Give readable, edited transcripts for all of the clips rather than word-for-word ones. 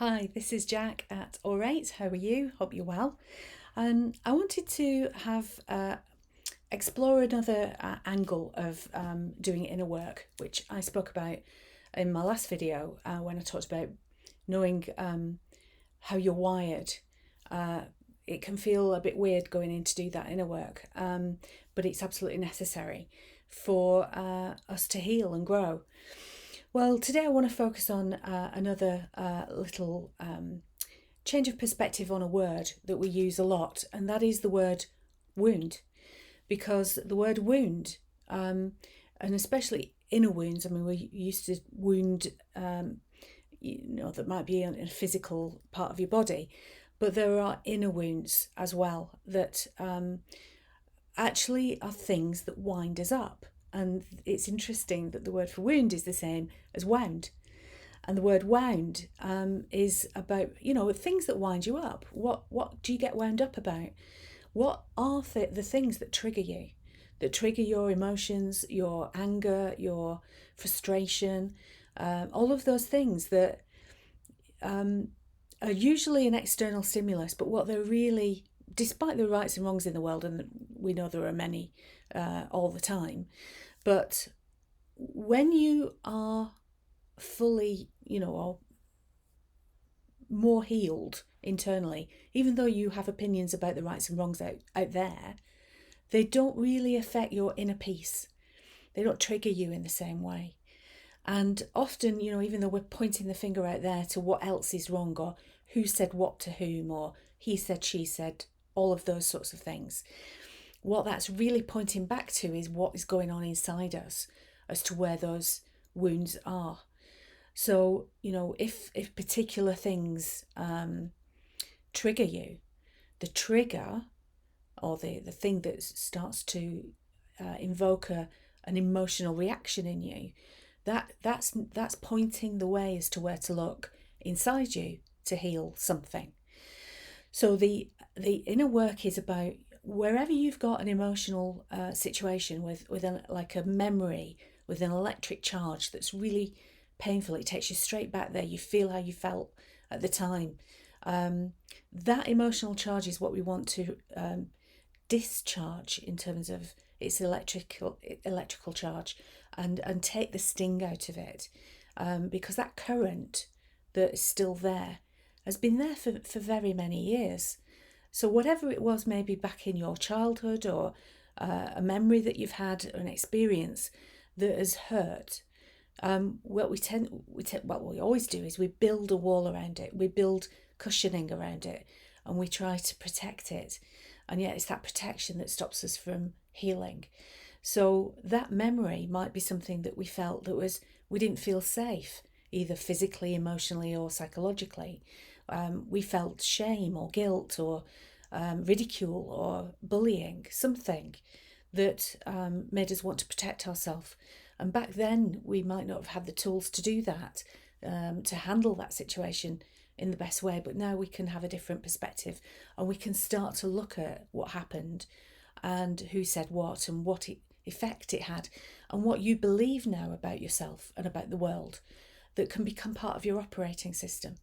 Hi, this is Jack at All8. How are you? Hope you're well. I wanted to have explore another angle of doing inner work, which I spoke about in my last video when I talked about knowing how you're wired. Uh, it can feel a bit weird going in to do that inner work, but it's absolutely necessary for us to heal and grow. Well, today I want to focus on another little change of perspective on a word that we use a lot, and that is the word wound. Because the word wound, and especially inner wounds, I mean, we're used to wound, that might be in a physical part of your body, but there are inner wounds as well that actually are things that wind us up. And it's interesting that the word for wound is the same as wound. And the word wound is about, things that wind you up. What do you get wound up about? What are the things that trigger you, that trigger your emotions, your anger, your frustration, all of those things that are usually an external stimulus, but what they're really, despite the rights and wrongs in the world, and we know there are many all the time, but when you are fully, or more healed internally, even though you have opinions about the rights and wrongs out there, they don't really affect your inner peace. They don't trigger you in the same way. And often, even though we're pointing the finger out there to what else is wrong, or who said what to whom, or he said, she said, all of those sorts of things, what that's really pointing back to is what is going on inside us as to where those wounds are. So, if particular things trigger you, the trigger or the thing that starts to invoke an emotional reaction in you, that's pointing the way as to where to look inside you to heal something. So the inner work is about wherever you've got an emotional situation with like a memory with an electric charge that's really painful. It takes you straight back there. You feel how you felt at the time. That emotional charge is what we want to discharge in terms of its electrical charge, and take the sting out of it, because that current that is still there has been there for very many years. So whatever it was, maybe back in your childhood, or a memory that you've had, an experience that has hurt, what we always do is we build a wall around it. We build cushioning around it, and we try to protect it. And yet it's that protection that stops us from healing. So that memory might be something that we felt we didn't feel safe, either physically, emotionally, or psychologically. We felt shame or guilt or ridicule or bullying, something that made us want to protect ourselves. And back then, we might not have had the tools to do that, to handle that situation in the best way. But now we can have a different perspective, and we can start to look at what happened and who said what and what effect it had, and what you believe now about yourself and about the world that can become part of your operating system.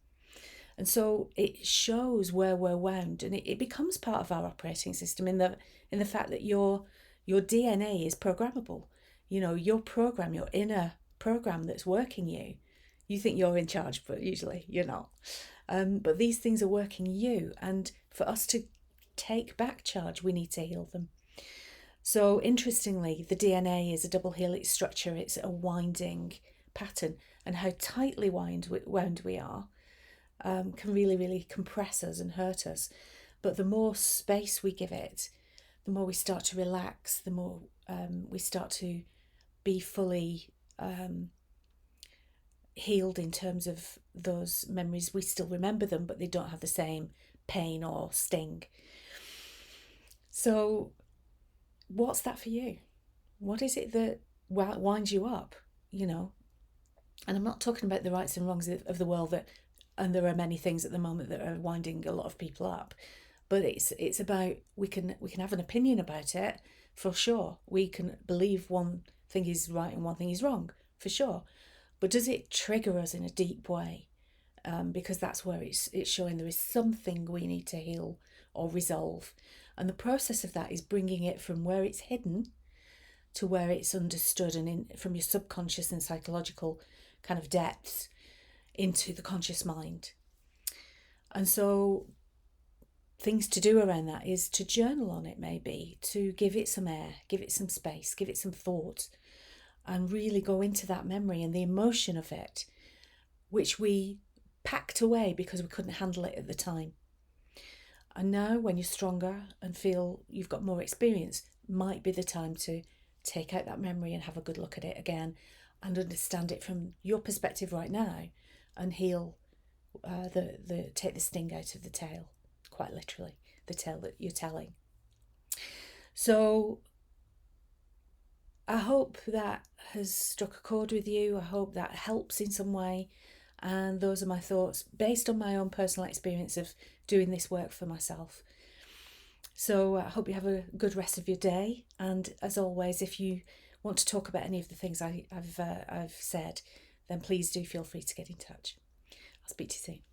And so it shows where we're wound, and it becomes part of our operating system in the fact that your DNA is programmable. Your program, your inner program that's working you think you're in charge, but usually you're not. But these things are working you, and for us to take back charge, we need to heal them. So interestingly, the DNA is a double helix structure. It's a winding pattern, and how tightly wound we are can really, really compress us and hurt us. But the more space we give it, the more we start to relax, the more we start to be fully healed in terms of those memories. We still remember them, but they don't have the same pain or sting. So what's that for you? What is it that winds you up, And I'm not talking about the rights and wrongs of the world, and there are many things at the moment that are winding a lot of people up, but it's about, we can have an opinion about it, for sure. We can believe one thing is right and one thing is wrong, for sure. But does it trigger us in a deep way? because that's where it's showing there is something we need to heal or resolve. And the process of that is bringing it from where it's hidden to where it's understood, and from your subconscious and psychological kind of depths into the conscious mind. And so things to do around that is to journal on it, maybe, to give it some air, give it some space, give it some thought, and really go into that memory and the emotion of it, which we packed away because we couldn't handle it at the time. And now, when you're stronger and feel you've got more experience, might be the time to take out that memory and have a good look at it again and understand it from your perspective right now, and heal take the sting out of the tail, quite literally, the tale that you're telling. So I hope that has struck a chord with you. I hope that helps in some way. And those are my thoughts based on my own personal experience of doing this work for myself. So I hope you have a good rest of your day. And as always, if you want to talk about any of the things I've said, then please do feel free to get in touch. I'll speak to you soon.